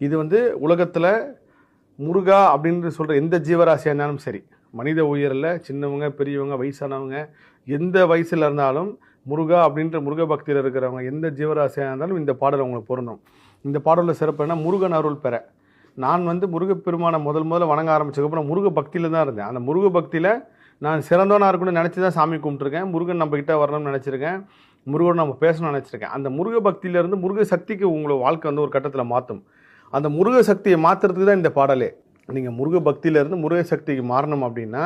இது வந்து உலகத்தில் முருகா அப்படின்னு சொல்கிற எந்த ஜீவராசியாக இருந்தாலும் சரி, மனித உயிரில் சின்னவங்க பெரியவங்க வயசானவங்க எந்த வயசில் இருந்தாலும் முருகா அப்படின்ற முருக பக்தியில் இருக்கிறவங்க எந்த ஜீவராசியாக இருந்தாலும் இந்த பாடல் அவங்களுக்கு பொருந்தும். இந்த பாடலில் சிறப்பு என்ன, முருகன் அருள் பெற. நான் வந்து முருகப்பெருமானை முதல்ல வணங்க ஆரம்பிச்சதுக்கப்புறம் முருக பக்தியில் தான் இருந்தேன். அந்த முருக பக்தியில் நான் சிறந்தவனாக இருக்கணும்னு நினச்சி தான் சாமி கும்பிட்டுருக்கேன். முருகன் நம்மக்கிட்ட வரணும்னு நினச்சிருக்கேன். முருகன் நம்ம பேசணும்னு நினச்சிருக்கேன். அந்த முருக பக்தியிலேருந்து முருக சக்திக்கு உங்களோட வாழ்க்கை வந்து ஒரு கட்டத்தில் மாற்றும். அந்த முருக சக்தியை மாற்றுறதுக்கு தான் இந்த பாடலே. நீங்கள் முருக பக்தியிலேருந்து முருக சக்திக்கு மாறணும் அப்படின்னா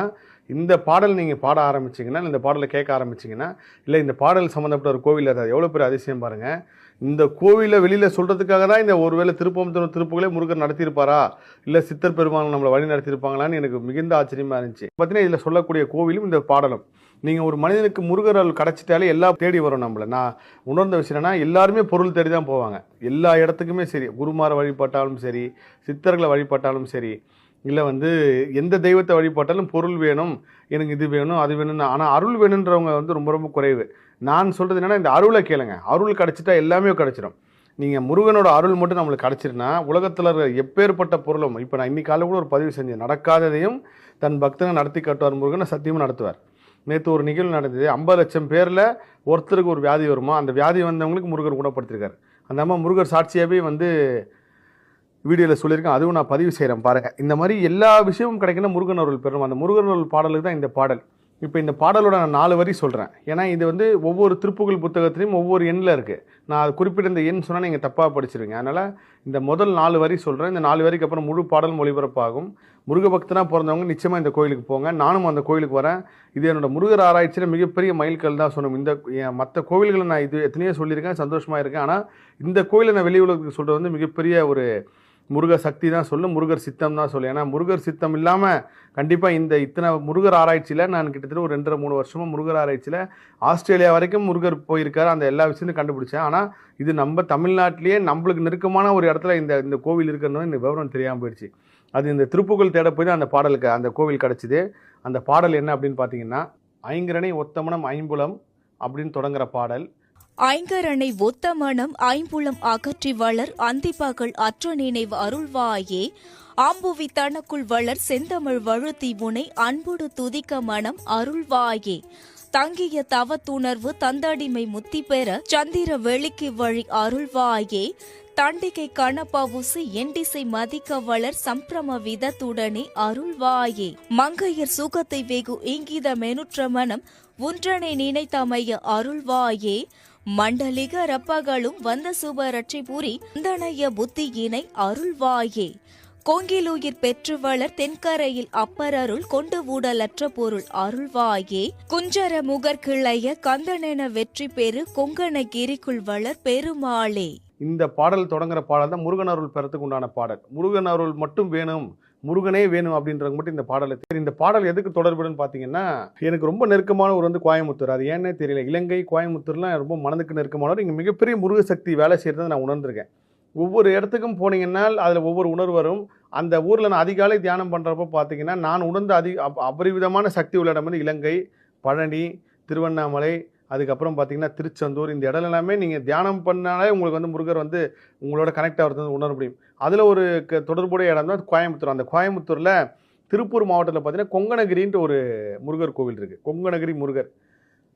இந்த பாடல் நீங்கள் பாட ஆரம்பிச்சிங்கன்னா, இந்த பாடலை கேட்க ஆரம்பிச்சிங்கன்னா, இல்லை இந்த பாடல் சம்மந்தப்பட்ட ஒரு கோவில் அது எவ்வளோ பெரிய அதிசயம் பாருங்கள். இந்த கோவிலை வெளியில் சொல்கிறதுக்காக தான் இந்த ஒருவேளை திருப்புகளே முருகன் நடத்தியிருப்பாரா, இல்லை சித்தர் பெருமாள் நம்மளை வழி நடத்தியிருப்பாங்களான்னு எனக்கு மிகுந்த ஆச்சரியமாக இருந்துச்சு. பார்த்தீங்கன்னா இதில் சொல்லக்கூடிய கோவிலும் இந்த பாடலும். நீங்கள் ஒரு மனிதனுக்கு முருகர் அருள் கிடச்சிட்டாலே எல்லாம் தேடி வரும் நம்மளை. நான் உணர்ந்த விஷயம்னா எல்லாருமே பொருள் தேடி தான் போவாங்க. எல்லா இடத்துக்குமே சரி, குருமாரை வழிபட்டாலும் சரி, சித்தர்களை வழிபட்டாலும் சரி, இல்லை வந்து எந்த தெய்வத்தை வழிபட்டாலும் பொருள் வேணும், எனக்கு இது வேணும் அது வேணும்னு. ஆனால் அருள் வேணுன்றவங்க வந்து ரொம்ப ரொம்ப குறைவு. நான் சொல்கிறது என்னென்னா, இந்த அருளை கேளுங்க. அருள் கிடச்சிட்டா எல்லாமே கிடச்சிடும். நீங்கள் முருகனோட அருள் மட்டும் நம்மளுக்கு கிடச்சிருன்னா உலகத்தில் இருக்கிற எப்பேற்பட்ட பொருளும், இப்போ நான் இன்னைக்கு காலையில் கூட ஒரு பதிவு செஞ்சேன், நடக்காததையும் தன் பக்தனை நடத்தி காட்டுவார் முருகனை, சத்தியமாக நடத்துவார். நேற்று ஒரு நிகழ்வு நடந்தது. 50 லட்சம் பேரில் ஒருத்தருக்கு ஒரு வியாதி வருமா, அந்த வியாதி வந்தவங்களுக்கு முருகர் குணப்படுத்திருக்காரு. அந்த அம்மா முருகர் சாட்சியாகவே வந்து வீடியோவில் சொல்லியிருக்கேன். அதுவும் நான் பதிவு செய்கிறேன் பாருங்கள். இந்த மாதிரி எல்லா விஷயமும் கிடைக்கணும் முருகன் அருள் பெறும். அந்த முருகன் அருள் பாடலுக்கு தான் இந்த பாடல். இப்போ இந்த பாடலோட நான் 4 வரி சொல்கிறேன். ஏன்னா இது வந்து ஒவ்வொரு திருப்புகழ் புத்தகத்திலையும் ஒவ்வொரு எண்ணில் இருக்குது. நான் அது குறிப்பிட்ட இந்த எண் சொன்னால் நீங்கள் தப்பாக படிச்சிருவீங்க. அதனால் இந்த முதல் 4 வரி சொல்கிறேன். இந்த 4 வரிக்கு அப்புறம் முழு பாடல் ஒளிபரப்பாகும். முருக பக்தனாக பிறந்தவங்க நிச்சயமாக இந்த கோயிலுக்கு போங்க. நானும் அந்த கோயிலுக்கு வரேன். இது என்னோட முருகர் ஆராய்ச்சியில் மிகப்பெரிய மைல்கல் தான் சொன்னோம். இந்த மற்ற கோவில்களை நான் இது எத்தனையோ சொல்லியிருக்கேன், சந்தோஷமாக இருக்கேன். ஆனால் இந்த கோயிலை நான் வெளி உலகத்துக்கு சொல்கிறது வந்து மிகப்பெரிய ஒரு முருக சக்தி தான் சொல்லும், முருகர் சித்தம் தான் சொல்லும். ஏன்னா முருகர் சித்தம் இல்லாமல் கண்டிப்பாக இந்த இத்தனை முருகர் ஆராய்ச்சியில் நான் கிட்டத்தட்ட ஒரு 2.5-3 வருஷமாக முருகர் ஆராய்ச்சியில் ஆஸ்திரேலியா வரைக்கும் முருகர் போயிருக்காரு. அந்த எல்லா விஷயத்தையும் கண்டுபிடிச்சேன். ஆனால் இது நம்ம தமிழ்நாட்டிலேயே நம்மளுக்கு நெருக்கமான ஒரு இடத்துல இந்த கோவில் இருக்கிறது இந்த விவரம் தெரியாமல் போயிடுச்சு. அது இந்த திருப்புகழ் தேட போய் தான் அந்த பாடலுக்கு அந்த கோவில் கிடச்சிது. அந்த பாடல் என்ன அப்படின்னு பார்த்தீங்கன்னா, ஐங்கரணை ஒத்தமனம் ஐம்புலம் அப்படின்னு தொடங்குற பாடல். ஐங்கரனை ஒத்த மனம் ஐம்புலம் அகற்றி வளர் அந்திப்பகல் அற்ற நினைவு அருள்வாயே, ஆம்புவி தனக்குள் வளர் செந்தமிழ் வழுத்தி முனை அன்புடு துதிக்க மனம் அருள்வாயே, தங்கிய தவத்துணர்வு தந்தடிமை முத்தி பெற சந்திர வெளிக்கு வழி அருள்வாயே, தண்டிகை கணப்பவுசி எண்டிசை மதிக்க வளர் சம்பிரம விதத்துடனே அருள்வாயே, மங்கையர் சுகத்தை வெகு இங்கித மெனுற்ற மனம் ஒன்றனை நினைத்தமைய அருள்வாயே, மண்டலிக ரப்பகளும் வந்த சுப ரட்சிபுரி வந்தனைய புத்தியினை அருள்வாயே, கொங்கிலுயிர் பெற்று வளர் தென்கரையில் அப்பரருள் கொண்டு ஊடலற்ற பொருள் அருள்வாயே, குஞ்சர முகர் கிளைய கந்தனென வெற்றி பெறு கொங்கண கிரிக்குள் வளர் பெருமாளே. இந்த பாடல் தொடங்குற பாடல் தான் முருகன் அருள் பெறத்துக்கு உண்டான பாடல். முருகன் அருள் மட்டும் வேணும், முருகனே வேணும் அப்படின்றவங்க மட்டும் இந்த பாடலை. இந்த பாடல் எதுக்கு தொடர்புன்னு பார்த்தீங்கன்னா, எனக்கு ரொம்ப நெருக்கமான ஒரு வந்து கோயம்புத்தூர். அது ஏன்னே தெரியல. இலங்கை கோயம்புத்தூர்லாம் ரொம்ப மனதுக்கு நெருக்கமானவர். இங்கே மிகப்பெரிய முருக சக்தி வேலை செய்கிறத நான் உணர்ந்திருக்கேன். ஒவ்வொரு இடத்துக்கும் போனீங்கன்னா அதில் ஒவ்வொரு உணர்வு வரும். அந்த ஊரில் நான் அதிகாலை தியானம் பண்ணுறப்போ பார்த்தீங்கன்னா, நான் உணர்ந்த அபரிவிதமான சக்தி உள்ள இடம் வந்து இலங்கை, பழனி, திருவண்ணாமலை, அதுக்கப்புறம் பார்த்தீங்கன்னா திருச்செந்தூர். இந்த இடம் எல்லாமே நீங்கள் தியானம் பண்ணாலே உங்களுக்கு வந்து முருகர் வந்து உங்களோட கனெக்ட் ஆகிறது உணர முடியும். அதில் ஒரு தொடர்புடைய இடம் தான் கோயம்புத்தூர். அந்த கோயம்புத்தூரில் திருப்பூர் மாவட்டத்தில் பார்த்தீங்கன்னா கொங்கணகிரின்ட்டு ஒரு முருகர் கோவில் இருக்குது. கொங்கணகிரி முருகர்.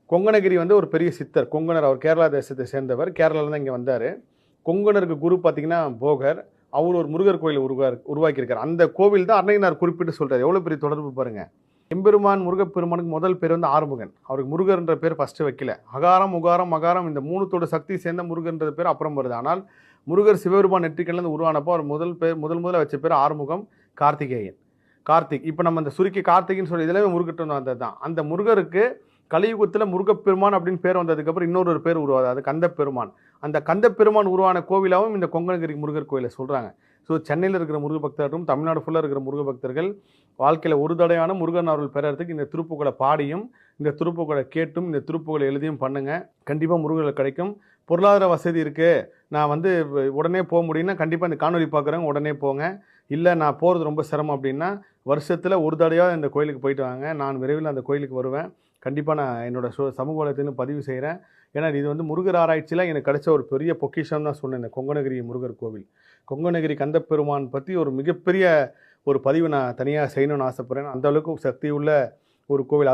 கொங்கணகிரி வந்து ஒரு பெரிய சித்தர், கொங்கணர். அவர் கேரளா தேசத்தை சேர்ந்தவர். கேரளாவில் தான் இங்கே வந்தார். கொங்கணருக்கு குரு பார்த்தீங்கன்னா போகர். அவர் ஒரு முருகர் கோயில் உருவாக்கியிருக்கார். அந்த கோவில் தான் அன்னையனார் குறிப்பிட்டு சொல்கிறார். எவ்வளோ பெரிய தொடர்பு பாருங்கள். எம்பெருமான் முருகப்பெருமானுக்கு முதல் பேர் வந்து ஆறுமுகன். அவருக்கு முருகர்ன்ற பேர் ஃபஸ்ட்டு வைக்கல. அகாரம் உகாரம் மகாரம் இந்த மூணுத்தோட சக்தி சேர்ந்த முருகன்ற பேர் அப்புறம் வருது. ஆனால் முருகர் சிவபெருமான் நெற்றிக்கல்லேருந்து உருவானப்போ அவர் முதல்ல வச்ச பேர் ஆறுமுகம், கார்த்திகேயன். கார்த்திக். இப்போ நம்ம இந்த சுருக்கி கார்த்திகின்னு சொல்லி இதெல்லாமே முருகட்டு வந்தது தான். அந்த முருகருக்கு கலியுகத்தில் முருகப்பெருமான் அப்படின்னு பேர் வந்ததுக்கப்புறம் இன்னொரு பேர் உருவாது. அது கந்தப்பெருமான். அந்த கந்தப்பெருமான் உருவான கோவிலாகவும் இந்த கொங்கணகிரி முருகர் கோயிலை சொல்கிறாங்க. ஸோ சென்னையில் இருக்கிற முருக பக்தர்களும் தமிழ்நாடு ஃபுல்லாக இருக்கிற முருக பக்தர்கள் வாழ்க்கையில் ஒரு தடையான முருகன் அருள் பெறறதுக்கு இந்த திருப்புகளை பாடியும் இந்த திருப்புகளை கேட்டும் இந்த திருப்புகளை எழுதியும் பண்ணுங்கள். கண்டிப்பாக முருகர்கள் கிடைக்கும். பொருளாதார வசதி இருக்குது, நான் வந்து உடனே போக முடியும்னா கண்டிப்பாக இந்த காணொலி பார்க்குறவங்க உடனே போங்க. இல்லை நான் போகிறது ரொம்ப சிரமம் அப்படின்னா வருஷத்தில் ஒரு தடையாக இந்த கோயிலுக்கு போயிட்டு வாங்க. நான் விரைவில் அந்த கோயிலுக்கு வருவேன். கண்டிப்பாக நான் என்னோடய சமூக வலைத்தளத்தில் பதிவு செய்கிறேன். ஏன்னா இது வந்து முருகர் ஆராய்ச்சியில் எனக்கு கிடைச்ச ஒரு பெரிய பொக்கிஷம் தான் சொன்னேன். இந்த கொங்கணகிரி முருகர் கோவில், கொங்கணகிரி கந்தப்பெருமான் பற்றி ஒரு மிகப்பெரிய ஒரு பதிவு நான் தனியாக செய்யணும்னு ஆசைப்பட்றேன். அந்த அளவுக்கு சக்தி உள்ள ஒரு கோவில்.